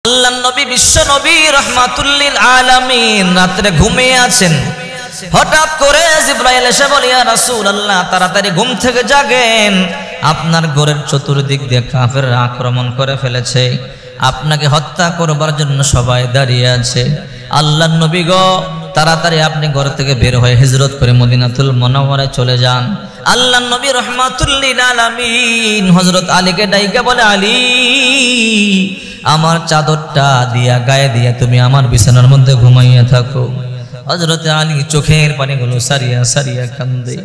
আল্লাহর নবী বিশ্ব নবী রাহমাতুল লিল আলামিন রাতে ঘুমিয়ে আছেন। হঠাৎ করে জিবরাইল এসে বলে, ইয়া রাসূলুল্লাহ, তাড়াতাড়ি ঘুম থেকে জাগেন, আপনার ঘরের চতুর্দিক দিয়ে কাফেররা আক্রমণ করে ফেলেছে, আপনাকে হত্যা করবার জন্য সবাই দাঁড়িয়ে আছে। আল্লাহর নবী গো, তাড়াতাড়ি আপনি ঘর থেকে বের হয়ে হিজরত করে মদিনাতুল মুনাওয়ারায় চলে যান। আল্লাহর নবী রাহমাতুল লিল আলামিন হযরত আলীকে ডাইকা বলে, আলী, আমার চাদরটা দিয়া গায়ে দিয়া তুমি আমার বিছানার মধ্যে ঘুমাইয়া থাকো। হযরত আলী চোখের পানিগুলো সারিয়া সারিয়া কান্দে।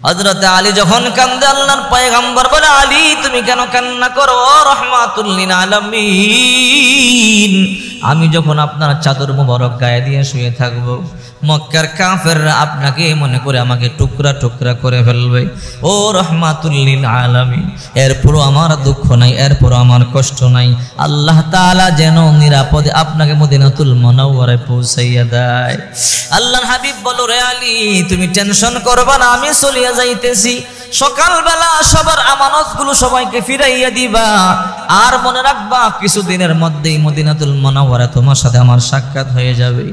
হযরত আলী যখন কান্দে, আল্লাহর পয়গম্বর বলে, আলী তুমি কেন কান্না করো? রাহমাতুল লিল আলামিন, আমি যখন আপনার চাদর মোবারক গায়ে দিয়ে শুয়ে থাকবো, মক্কার কাফেররা আপনাকে মনে করে আমাকে টুকরা টুকরা করে ফেলবে। ও রাহমাতুল লিল আলামিন, এরপরও আমার দুঃখ নাই, এরপরও আমার কষ্ট নাই। আল্লাহ তাআলা যেন নিরাপদে আপনাকে মদিনাতুল মুনাওয়ারায় পৌঁছাইয়া দেয়। আল্লাহর হাবিব বলো, রে আলী, তুমি টেনশন করবা না, আমি চলিয়া যাইতেছি। সকালবেলা সবার আমানতগুলো সবাইকে ফিরাইয়া দিবা, আর মনে রাখবা কিছুদিনের মধ্যেই মদিনাতুল মুনাওয়ারা তোমার সাথে আমার সাক্ষাৎ হয়ে যাবে।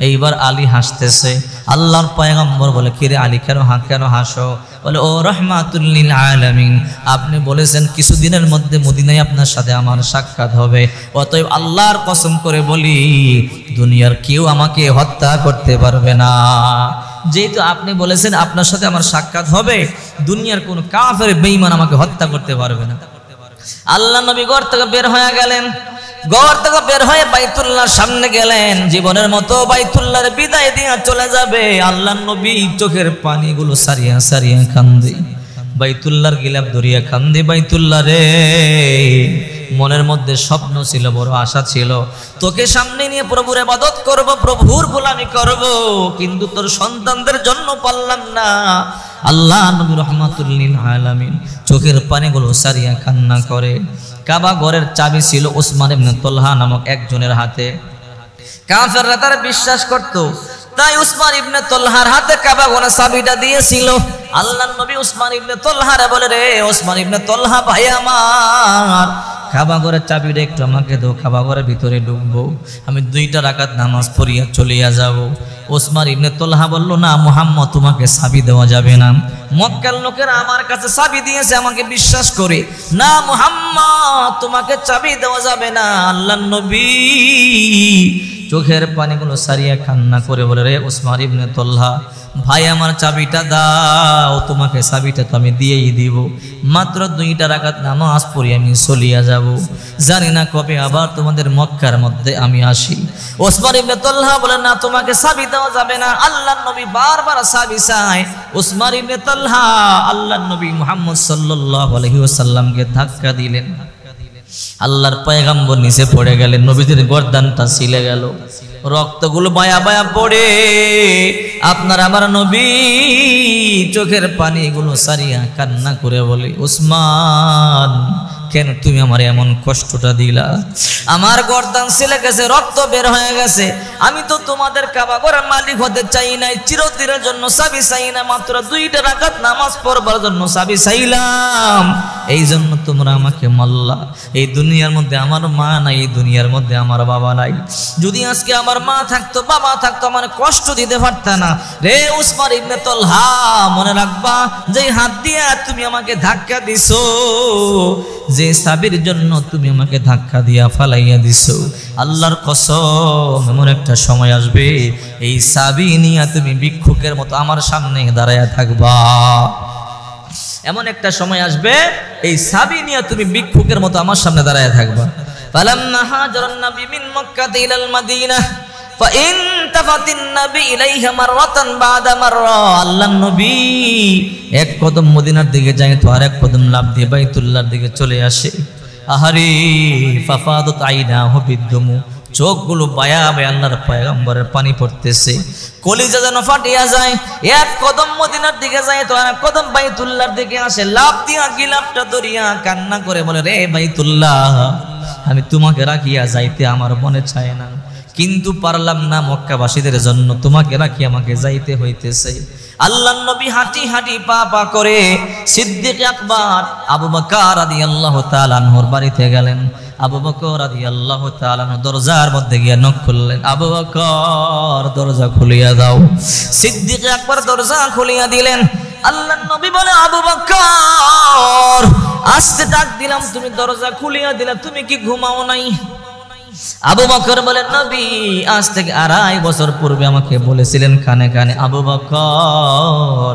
এইবার আলী হাসতেছে। আল্লাহর পয়গম্বর বলে, কিরে আলী, কেন হাসো? বলে, ও রাহমাতুল লিল আলামিন, আপনি বলেছেন কিছুদিনের মধ্যে মদিনায় আপনার সাথে আমার সাক্ষাৎ হবে, অতএব আল্লাহর কসম করে বলি, দুনিয়ার কেউ আমাকে হত্যা করতে পারবে না। যেহেতু আপনি বলেছেন আপনার সাথে আমার সাক্ষাৎ হবে, দুনিয়ার কোন কাফের বেঈমান আমাকে হত্যা করতে পারবে না। আল্লাহ নবী ঘর থেকে বের হয়ে গেলেন। ঘর থেকে বের হয়ে বাইতুল্লাহর সামনে গেলেন। জীবনের মতো বাইতুল্লাহর বিদায় দিয়ে চলে যাবে। আল্লাহ নবী চোখের পানিগুলো সারিয়া সারিয়া কান্দে। বাইতুল্লাহর গিলাফ ধরিয়া কান্দে, বাইতুল্লাহ রে, মনের মধ্যে স্বপ্ন ছিল, বড় আশা ছিল, তোকে সামনে নিয়ে প্রভুর ইবাদত করব, প্রভুর গোলামি করব, কিন্তু তোর সন্তানদের জন্য পারলাম না। আল্লাহ নবী রাহমাতুল লিল আলামিন চোখের পানিগুলো সারিয়া কান্না করে। কাবা ঘরের চাবি ছিল উসমান ইবনে তালহা নামক একজনের হাতে। কাফেররা তার বিশ্বাস করত, তাই উসমান ইবনে তালহার হাতে কাবা ঘরের চাবিটা দিয়েছিল। আল্লাহর নবী উসমান ইবনে তালহারে বলে, রে উসমান ইবনে তালহা ভাই আমার, কাবা ঘরের চাবিটা একটু আমাকে দাও, কাবা ঘরের ভিতরে ঢুকবো, আমি 2 রাকাত নামাজ পড়িয়া চলিয়া যাব। উসমান ইবনে তালহা বলল, না মুহাম্মদ, তোমাকে চাবি দেওয়া যাবে না, মক্কার লোকেরা আমার কাছে চাবি দিয়েছে, আমাকে বিশ্বাস করে, না মুহাম্মদ, তোমাকে চাবি দেওয়া যাবে না। আল্লাহর নবী চোখের পানিগুলো সারিয়া কান্না করে বলে, রে উসমান ইবনে তালহা ভাই আমার, চাবিটা দাও, তোমাকে চাবিটা তো আমি দিয়েই দিব, মাত্র 2 রাকাত নামাজ পড়ি আমি চলিয়া যাব, জানি না কবে আবার তোমাদের মক্কার মধ্যে আমি আসি। উসমান ইবনে তালহা বলে, না তোমাকে চাবি দেওয়া যাবে না। আল্লাহর নবী বারবার চাবি চায়। উসমান ইবনে তালহা আল্লাহর নবী মুহাম্মদ সাল্লাল্লাহু আলাইহি ওয়াসাল্লামকে ধাক্কা দিলেন। আল্লাহর পয়গম্বর নিচে পড়ে গেলেন, নবীদের গর্দানটা ছিলে গেল, রক্তগুলো বায়া বায়া পড়ে। আপনার আমার নবী চোখের পানিগুলো সারিয়া কান্না করে বলে, উসমান, কেন তুমি আমার এমন কষ্টটা দিলা? আমার গর্দান ছিলে গেছে, রক্ত বের হয়ে গেছে, আমি তো তোমাদের কাবা ঘরের মালিক হতে চাই নাই, চিরদিনের জন্য চাবি চাই না, মাত্র 2 রাকাত নামাজ পড়বার জন্য চাবি চাইলাম, এই জন্য তোমরা আমাকে মারলা। এই দুনিয়ার মধ্যে আমার মা নাই, এই দুনিয়ার মধ্যে আমার বাবা নাই, যদি আজকে আমার মা থাকতো, বাবা থাকতো, আমার কষ্ট দিতে পারত না। রে উসমান ইবনে তালহা, মনে রাখবা, যে হাত দিয়ে তুমি আমাকে ধাক্কা দিছো, যে চাবির জন্য তুমি আমাকে ধাক্কা দিয়া ফালাইয়া দিছো, আল্লাহর কসম এমন একটা সময় আসবে, এই চাবি নিয়ে তুমি ভিক্ষুকের মতো আমার সামনে দাঁড়ায়া থাকবা। এমন একটা সময় আসবে, এই চাবি নিয়ে তুমি ভিক্ষুকের মতো আমার সামনে দাঁড়ায়া থাকবা। ফালাম্মা হাজারান নবী মিন মক্কা ইলাল মাদিনা ফাইনতাফাতিন নবী ইলাইহা মাররাতান বাদা মাররা। আল্লাহর নবী এক কদম মদিনার দিকে যায় তো আরেক কদম লাফ দিয়ে বাইতুল্লাহর দিকে চলে আসে। আহারে, ফাফাদাত আইনাহু বিদ্দুমু, চোখগুলো বায়া বায়া আল্লাহর পয়গম্বরের পানি পড়তেছে, কলিজা যেন ফাটিয়া যায়। এক কদম মদিনার দিকে যায় তো আরেক কদম বাইতুল্লাহর দিকে আসে, লাফ দিয়া গিলাফটা ধরিয়া কান্না করে বলে, রে বাইতুল্লাহ, আমি তোমাকে রাখিয়া যাইতে আমার মনে চায় না, কিন্তু পারলাম না মক্কাবাসীদের জন্য তোমাকে রাখি আমাকে যাইতে হইতেছে। আল্লাহর নবী হাঁটি হাঁটি পা পা করে সিদ্দিক আকবর আবু বকর রাদিয়াল্লাহু তাআলা আনহুর বাড়িতে গেলেন। আবু বকর রাদিয়াল্লাহু তাআলা দরজার মধ্যে গিয়ে নক করলেন, আবু বকর দরজা খুলিয়া দাও। সিদ্দিক আকবর দরজা খুলিয়া দিলেন। আল্লাহর নবী বলে, আবু বকর আস্তে ডাক দিলাম, তুমি দরজা খুলিয়া দিলা, তুমি কি ঘুমাও নাই? আবু বকর বলে, নবী আজ থেকে 2.5 বছর পূর্বে আমাকে বলেছিলেন কানে কানে, আবু বকর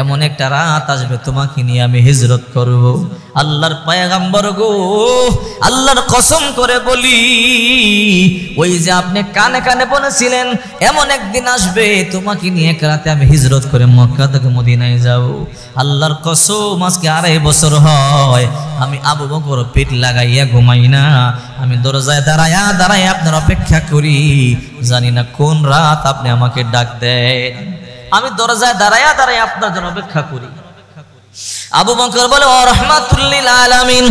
এমন একটা রাত আসবে তোমাকে নিয়ে আমি হিজরত করব। আল্লাহর পয়গম্বর গো, আল্লাহর কসম করে বলি, ওই যে আপনি কানে কানে বলেছিলেন এমন একদিন আসবে তোমাকে নিয়ে এক রাতে আমি হিজরত করে মক্কা থেকে মদিনায় যাব। আল্লাহর কসম আজকে 2.5 বছর হয় আমি আবু বকর পেট লাগাইয়া ঘুমাই না, আমি দরজায় দাঁড়ায়া দাঁড়ায় আপনার অপেক্ষা করি, জানি না কোন রাত আপনি আমাকে ডাক দেন, আমি দরজায় দাঁড়ায়া দাঁড়ায় আপনার জন্য অপেক্ষা করি। আবু বকর বলে, ও রাহমাতুল লিল আলামিন,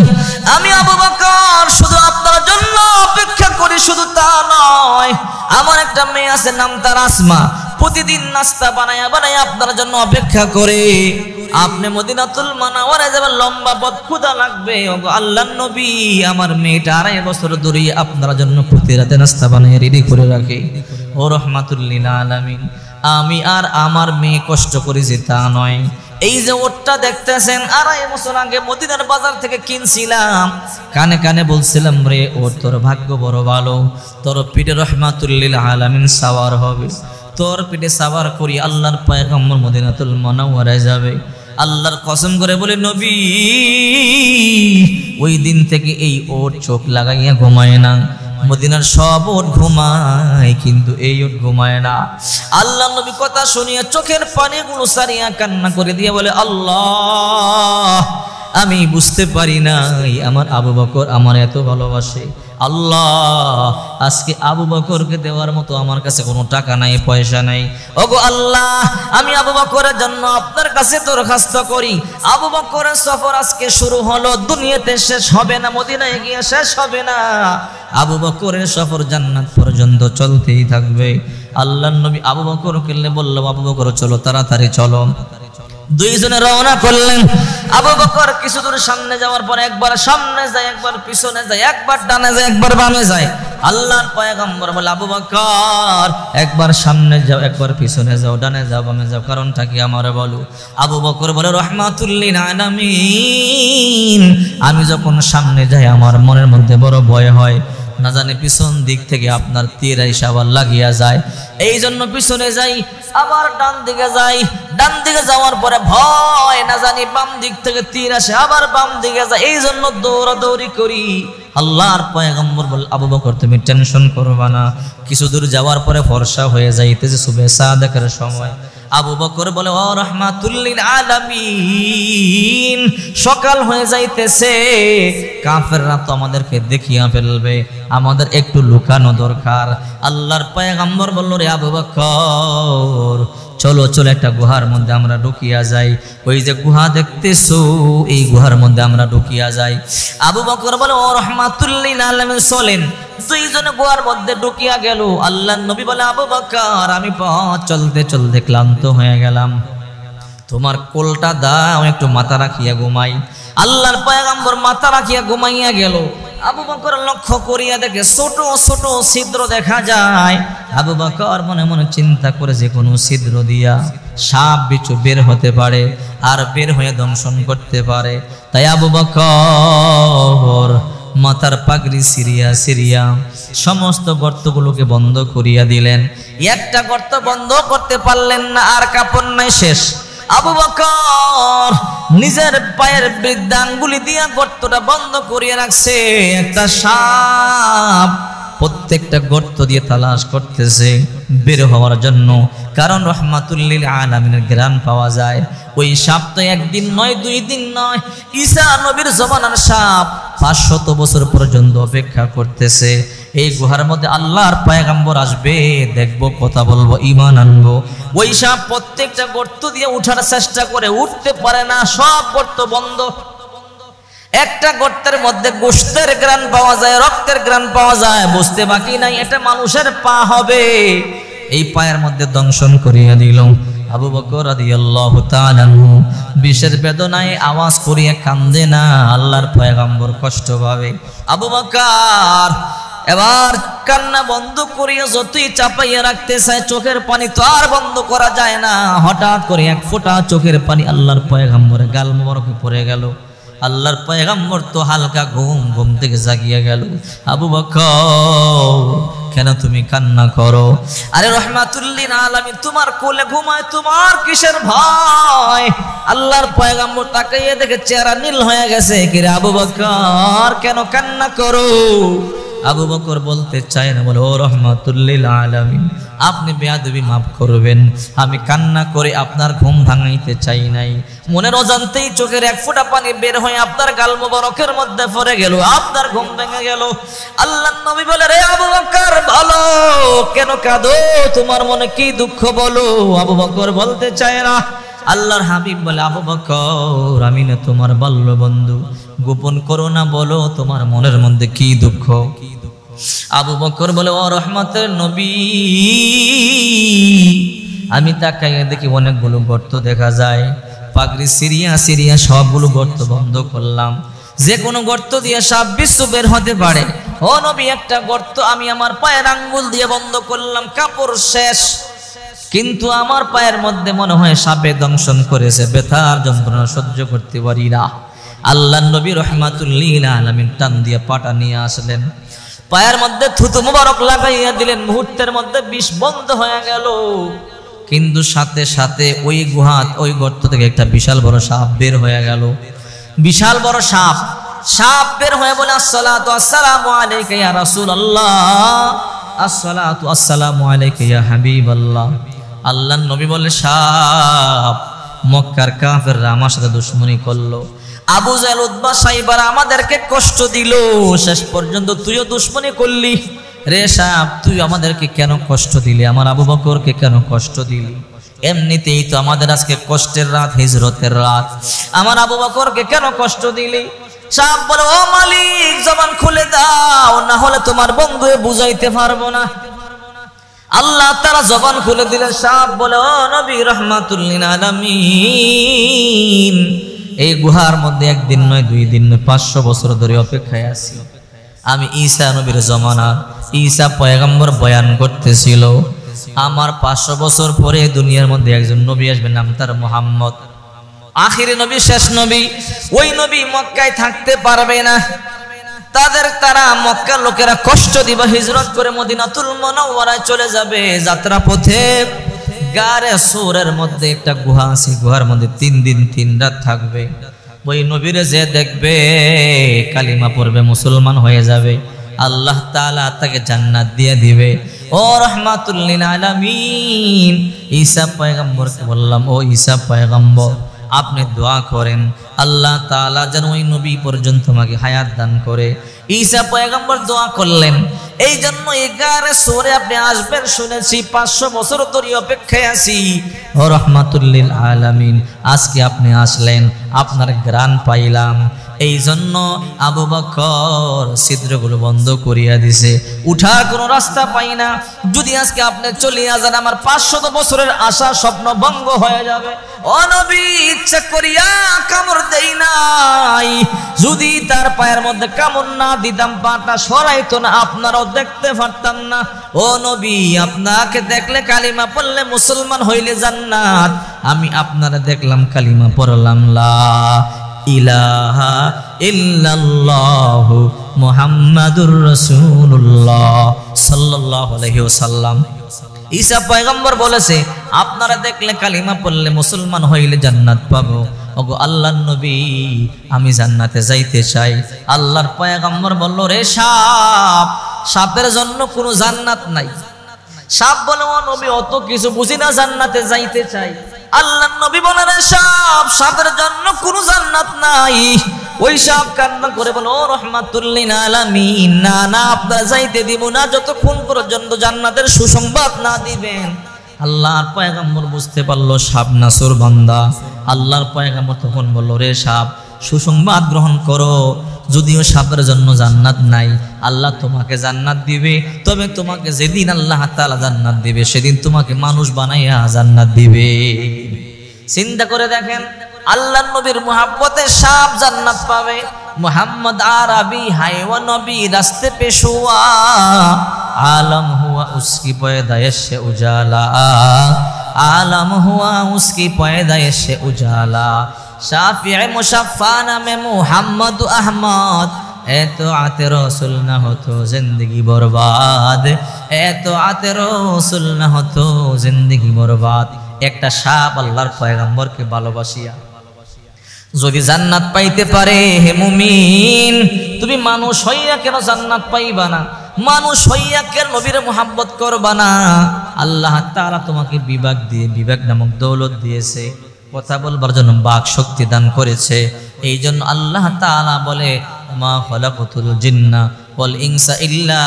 আমি আবু বকর শুধু আপনার জন্য অপেক্ষা করি, শুধু তা নয়, আমার একটা মেয়ে আছে নাম তার আসমা, প্রতিদিন নাস্তা বানায়া বানায়া আপনার জন্য অপেক্ষা করে। আপনি মদিনাতুল মুনাওয়ারায় যাবেন, লম্বা পথ, ক্ষুধা লাগবে, ওগো আল্লাহর নবী আমার মেয়েটা 2.5 বছর ধরে আপনার জন্য প্রতি রাতে নাস্তা বানায়া রেডি করে রাখে। ও রাহমাতুল লিল আলামিন, আমি আর আমার মেয়ে কষ্ট করেছি তা নয়, এই যে ওটটা দেখতেছেন 2.5 বছর আগে মদিনার বাজার থেকে কিনছিলাম, কানে কানে বলছিলাম রে ও তোর ভাগ্য বড় ভালো, তোর পিঠে রাহমাতুল লিল আলামিন সাওয়ার হবে, তোর পিঠে সাওয়ার করি আল্লাহর পয়গম্বর মদিনাতুল মুনাওয়ারায় যাবে। আল্লাহর কসম করে বলে, নবী ওই দিন থেকে এই ওট চোখ লাগাইয়া ঘুমায় না, মদিনার সব ওট ঘুমায় কিন্তু এই ওট ঘুমায় না। আল্লাহ নবী কথা শুনিয়া চোখের পানিগুলো সারিয়া কান্না করে দিয়ে বলে, আল্লাহ আমি বুঝতে পারি নাই আমার আবু বকর আমার এত ভালোবাসে। আল্লাহ আজকে আবু বকরকে দেওয়ার মতো আমার কাছে কোনো টাকা নাই, পয়সা নাই, ওগো আল্লাহ আমি আবু বকরের জন্য আপনার কাছে দরখাস্ত করি, আবু বকরের সফর আজকে শুরু হলো, দুনিয়াতে শেষ হবে না, মদিনায় গিয়ে শেষ হবে না, আবু বকরের সফর জান্নাত পর্যন্ত চলতেই থাকবে। আল্লাহর নবী আবু বকরকে বলল, আবু বকর চলো, তাড়াতাড়ি চলো। দুইজনে রওনা করলেন। আবু বকর কিছু দূর সামনে যাওয়ার পর একবার সামনে যায়, একবার পিছনে যায়, একবার ডানে যায়, একবার বামে যায়। আল্লাহর পয়গম্বর বলে, আবু বকর একবার সামনে যাও, একবার পিছনে যাও, ডানে যাও, বামে যাও, কারণটা কি আমারে বলো। আবু বকর বলে, রাহমাতুল লিল আলামিন, আমি যখন সামনে যাই আমার মনের মধ্যে বড় ভয় হয়, না জানি পিছন দিক থেকে আপনার তীর এসে আবার লাগিয়া যায়, এই জন্য পিছনে যাই, আবার ডান দিকে যাই, ডান দিকে যাওয়ার পরে ভয়, না জানি বাম দিক থেকে তীর আসে, আবার বাম দিকে যায়, এই জন্য দৌড়াদৌড়ি করি। আল্লাহর পয়গম্বর বল, আবু বকর তুমি টেনশন করবা না, কিছু দূর যাওয়ার পরে ফর্সা হয়ে যাইতেছে, সুবহে সাদেকের সময়। আবু বকর বলে, ও রাহমাতুল লিল আলামিন, সকাল হয়ে যাইতেছে, কাফেররা তো আমাদেরকে দেখিয়া ফেলবে, আমাদের একটু লুকানো দরকার। আল্লাহর পয়গম্বর বলল, রে আবু বকর চলো চলো একটা গুহার মধ্যে আমরা ঢুকিয়া যাই, ওই যে গুহা দেখতেছো এই গুহার মধ্যে আমরা ঢুকিয়া যাই। আবু বকর বলে, ও রাহমাতুল লিল আলামিন চলেন। দুইজনে গুহার মধ্যে ঢুকিয়া গেল। আল্লাহর নবী বলে, আবু বকর আমি পথ চলতে চলতে ক্লান্ত হয়ে গেলাম, তোমার কোলটা দাও একটু মাথা রাখিয়া ঘুমাই। আল্লাহর পয়গম্বর মাথা রাখিয়া ঘুমাইয়া গেল। আবু বকর লক্ষ্য করিয়া দেখে ছোট ছোট ছিদ্র দেখা যায়। আবু বকর মনে মনে চিন্তা করে যে কোনো ছিদ্র দিয়া সাপ বিচ্ছু বের হতে পারে আর বের হয়ে দংশন করতে পারে। তাই আবু বকর মাথার পাগড়ি সিরিয়া সিরিয়া সমস্ত গর্তগুলোকে বন্ধ করিয়া দিলেন। একটা গর্ত বন্ধ করতে পারলেন না, আর কাপড় নাই, শেষ। আবু বকর নিজের পায়ের বৃদ্ধাঙ্গুলি দিয়া গর্তটা বন্ধ করিয়া রাখছে। একটা সাপ প্রত্যেকটা গর্ত দিয়ে তালাশ করতেছে বের হওয়ার জন্য, কারণ রাহমাতুল লিল আলামিনের ঘ্রাণ পাওয়া যায়। ওই সাপ তো একদিন নয়, 2 দিন নয়, ঈসা নবীর জমানার সাপ 500 বছর পর্যন্ত অপেক্ষা করতেছে। এই গুহার মধ্যে আল্লাহর পয়গম্বর আসবে, দেখবো, কথা বলবো, ঈমান আনবো। ওই সাপ প্রত্যেকটা গর্ত দিয়ে উঠার চেষ্টা করে, উঠতে পারে না, সব গর্ত বন্ধ। একটা গর্তের মধ্যে গোশতের ঘ্রাণ পাওয়া যায়, রক্তের ঘ্রাণ পাওয়া যায়, বুঝতে বাকি নাই এটা মানুষের পা হবে। এই পায়ের মধ্যে দংশন করিয়া দিল। আবু বকর রাদিয়াল্লাহু তাআলা বিষের বেদনায় আওয়াজ করিয়া কান্দে না, আল্লাহর পয়গম্বর কষ্ট পাবে। আবু বকর এবার কান্না বন্ধ করিয়া যতই চাপাইয়া রাখতে চায়, চোখের পানি তো আর বন্ধ করা যায় না। হঠাৎ করে এক ফোঁটা চোখের পানি আল্লাহর পয়গম্বরের গাল মোবারকে পড়ে গেল। আল্লাহর পয়গম্বর তো হালকা ঘুম থেকে জাগিয়া গেল। আবু বকর কেন তুমি কান্না করো? আরে রহমাতুল্লিল আলামিন তোমার কোলে ঘুমায়, তোমার কিসের ভয়? আল্লাহর পয়গম্বর তাকাইয়া দেখে চেহারা নীল হয়ে গেছে। কিরে আবু বকর কেন কান্না করো? আবু বকর বলতে চায় না, বলে ও রহমাতুল্লিল আলামিন আপনি বেয়াদবি মাফ করবেন, আমি কান্না করে আপনার ঘুম ভাঙাইতে চাই নাই। মনের অজান্তেই চোখের এক ফোঁটা পানি বের হয়ে আপনার গাল মোবারকের মধ্যে পড়ে গেল, আপনার ঘুম ভেঙে গেল। আল্লাহর নবী বলে, রে আবু বকর বলো কেন কাঁদো, তোমার মনে কি দুঃখ বলো? আবু বকর বলতে চায় না। আল্লাহর হাবিব বলে, আবু বকর আমি না তোমার বাল্য বন্ধু, গোপন করো না, বলো তোমার মনের মধ্যে কি দুঃখ। আবু বকর বলে, ও রহমতের নবী আমি তাকাইয়া দেখি অনেকগুলো গর্ত দেখা যায়, পাগড়ি সিরিয়া সবগুলো গর্ত বন্ধ করলাম, যে কোনো গর্ত দিয়ে সাপ বিচ্ছু বের হতে পারে। ও নবী একটা গর্ত আমি আমার পায়ের আঙ্গুল দিয়ে বন্ধ করলাম, কাপড় শেষ, কিন্তু আমার পায়ের মধ্যে মনে হয় সাপে দংশন করেছে, ব্যথার যন্ত্রণা সহ্য করতে পারি না। আল্লাহর নবী রহমাতুল্লিল আলামিন টান দিয়ে পাটা নিয়ে আসলেন, পায়ের মধ্যে থুতু মুবারক লাগাইয়া দিলেন, মুহূর্তের মধ্যে বিষ বন্ধ হয়ে গেল। কিন্তু সাথে সাথে ওই ওই গর্ত থেকে একটা বিশাল বড় সাপ বের হয়ে গেল। বিশাল বড় সাপ বের হয়ে বলে, আসসালাতু আসসালামু আলাইকা ইয়া রাসূলুল্লাহ, আসসালাতু আসসালামু আলাইকা ইয়া হাবিবাল্লাহ। আল্লাহর নবী বলে, সাপ মক্কার কাফেররা আমার সাথে দুশমনি করলো, আবু জাহেল উতবা সাইবারা আমাদেরকে কষ্ট দিল, শেষ পর্যন্ত তুইও দুশমনি করলি। রে সাপ তুই আমাদেরকে কেন কষ্ট দিলি, আমার আবু বকরকে কেন কষ্ট দিলি? এমনিতেই তো আমাদের আজকে কষ্টের রাত, হিজরতের রাত, আমার আবু বকরকে কেন কষ্ট দিলি? সাপ বলে, ও মালিক জবান খুলে দাও, না হলে তোমার বন্ধু বুঝাইতে পারবো না। আল্লাহ তাআলা জবান খুলে দিলেন। সাপ বলে, ও নবী রহমাতুল্লিল আলামিন এই গুহার মধ্যে একদিন নয়, 2 দিন নয়, 500 বছর ধরে অপেক্ষায় আছি। আমি ঈসা নবীর জমানা, ঈসা পয়গম্বর বয়ান করতেছিল, আমার 500 বছর পরে দুনিয়ার মধ্যে একজন নবী আসবে, নাম তার মুহাম্মদ, আখিরি নবী, শেষ নবী। ওই নবী মক্কায় থাকতে পারবে না, তারা মক্কার লোকেরা কষ্ট দিবা, হিজরত করে মদিনাতুল মুনাওয়ারায় চলে যাবে। যাত্রা পথে গারে সূরের মধ্যে একটা গুহা আছে, গুহার মধ্যে 3 দিন 3 রাত থাকবে। ওই নবীরে যে দেখবে কালিমা পড়বে, মুসলমান হয়ে যাবে, আল্লাহ তাআলা তাকে জান্নাত দিয়ে দিবে। ও রহমাতুল্লিল আলামিন ঈসা পয়গম্বরকে বললাম, ও ঈসা পয়গম্বর আপনি দোয়া করেন আল্লাহ তাআলা যেন ওই নবী পর্যন্ত আমাকে হায়াত দান করে। ঈসা পয়গম্বর দোয়া করলেন। এই জন্য 11 সূরা আপনি আসবেন শুনেছি, 500 বছর ধরে অপেক্ষায় আছি। ও রহমাতুল্লিল আলামিন আজকে আপনি আসলেন, আপনার ঘ্রাণ পাইলাম, এই জন্য আবু বকর ছিদ্রগুলো বন্ধ করিয়া দিছে, উঠার কোনো রাস্তা পাই না। যদি আজকে আপনি চলিয়া যান আমার 500 বছরের আশা স্বপ্ন ভঙ্গ হয়ে যাবে। ও নবী ইচ্ছা করিয়া কামড় দেই নাই, যদি তার পায়ের মধ্যে কামড় না দিতাম পাটা সরাইতো না, আপনারাও দেখতে পারতাম না। ও নবী আপনাকে দেখলে কালিমা পড়লে মুসলমান হইলে জান্নাত, আমি আপনারা দেখলাম কালিমা পড়লাম লা ইলাহা ইল্লাল্লাহু মুহাম্মাদুর রাসূলুল্লাহ সাল্লাল্লাহু আলাইহি ওয়াসাল্লাম। ঈসা পয়গম্বর বলেছে আপনারা দেখলে কালিমা পড়লে মুসলমান হইলে জান্নাত পাবো। ওগো আল্লাহর নবী আমি জান্নাতে যাইতে চাই। আল্লাহর পয়গম্বর বলল, রে সাপের জন্য কোনো জান্নাত নাই। সাপ বলে, ও নবী অত কিছু বুঝি না, জান্নাতে যাইতে চাই। আল্লাহর নবী বলেন, সাপের জন্য কোনো জান্নাত নাই। ওই সাপ কান্না করে বলে, ও রহমাতুল্লিল আলামিন না না আপনারা যাইতে দিব না যতক্ষণ পর্যন্ত জান্নাতের সুসংবাদ না দিবেন। আল্লাহর পয়গম্বর বুঝতে পারলো সাপ নাসুর বান্দা। আল্লাহর পয়গম্বর তখন বলল, রে সাপ সুসংবাদ গ্রহণ করো, যদিও সাপের জন্য জান্নাত নাই, আল্লাহ তোমাকে জান্নাত দিবে। তবে তোমাকে যেদিন আল্লাহ তাআলা জান্নাত দিবে সেদিন তোমাকে মানুষ বানাইয়া জান্নাত দিবে। চিন্তা করে দেখেন, আল্লাহ নবীর মুহাব্বতে সাপ জান্নাত পাবে। মোহাম্মদ আরবি হাইওয়ান নবী রাস্তে পেশুয়া, आलम हुआ उसकी पैदाइश से उजाला, आलम हुआ उसकी पैदाइश से उजाला, शाफिए मुशफ़्फ़ा में मोहम्मद अहमद, ए तो आते रसूल न हो तो जिंदगी बर्बाद, ए तो आते रसूल न हो तो जिंदगी बर्बाद। একটা সাপ আল্লাহর পয়গম্বরকে ভালোবাসিয়া যদি জান্নাত পাইতে পারে, হে মুমিন তুমি মানুষ হইয়া কেন জান্নাত পাইবা না? মানুষ হইয়া কেন নবীর মুহাব্বত করবা না? আল্লাহ তাআলা তোমাকে বিবেক নামক দৌলত দিয়েছে, কথা বলবার জন্য বাক শক্তি দান করেছে। এই জন্য আল্লাহ তাআলা বলে, মা খালাকাতুল জিন্না ওয়াল ইনসা ইল্লা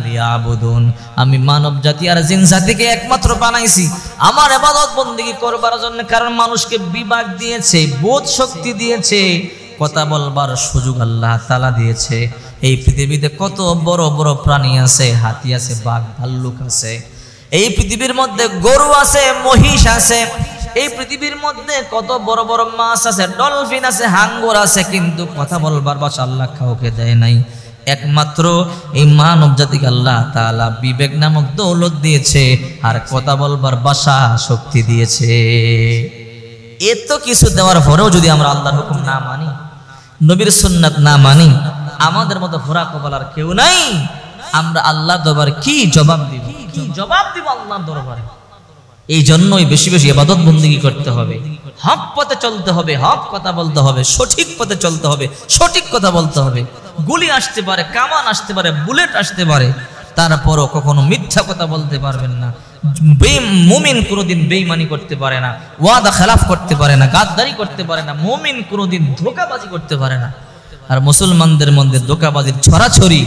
লিয়াবুদুন, আমি মানব জাতি আর জিন জাতিকে একমাত্র বানাইছি আমার ইবাদত বندگی করবার জন্য। কারণ মানুষকে বিবেক দিয়েছে, বোধ শক্তি দিয়েছে, কথা বলবার সুযোগ আল্লাহ তাআলা দিয়েছে। এই পৃথিবীতে কত বড় বড় প্রাণী আছে, হাতি আছে, বাঘ ভাল্লুক আছে, এই পৃথিবীর মধ্যে গরু আছে, মহিষ আছে, এই পৃথিবীর মধ্যে কত বড় বড় মাছ আছে, ডলফিন আছে, হাঙ্গর আছে, কিন্তু কথা বলবার ভাষা আল্লাহ কাউকে দেয় নাই। একমাত্র এই মানব জাতিকে আল্লাহ তাআলা বিবেক নামক দৌলত দিয়েছে আর কথা বলবার ভাষা শক্তি দিয়েছে। এত কিছু দেওয়ার পরেও যদি আমরা আল্লাহর হুকুম না মানি, নবীর সুন্নাত না মানি, আমাদের মতো ঘোরা কপালার কেউ নাই। আমরা আল্লাহর দরবারে কি জবাব দিব? কি জবাব দিব আল্লাহর দরবারে? এই জন্যই বেশি বেশি ইবাদত বندگی করতে হবে, হক পথে চলতে হবে, হক কথা বলতে হবে, সঠিক পথে চলতে হবে, সঠিক কথা বলতে হবে। গুলি আসতে পারে, কামান আসতে পারে, বুলেট আসতে পারে, তারপরও কখনো মিথ্যা কথা বলতে পারবেন না। মুমিন কোনোদিন বেঈমানি করতে পারে না, ওয়াদা খেলাফ করতে পারে না, গাদ্দারি করতে পারে না, মুমিন কোনোদিন ধোঁকাবাজি করতে পারে না। আর মুসলমানদের মধ্যে ধোঁকাবাজির ছড়াছড়ি,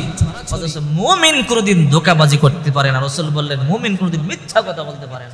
অথচ মুমিন কোনোদিন ধোঁকাবাজি করতে পারে না। রাসূল বললেন মুমিন কোনোদিন মিথ্যা কথা বলতে পারে না।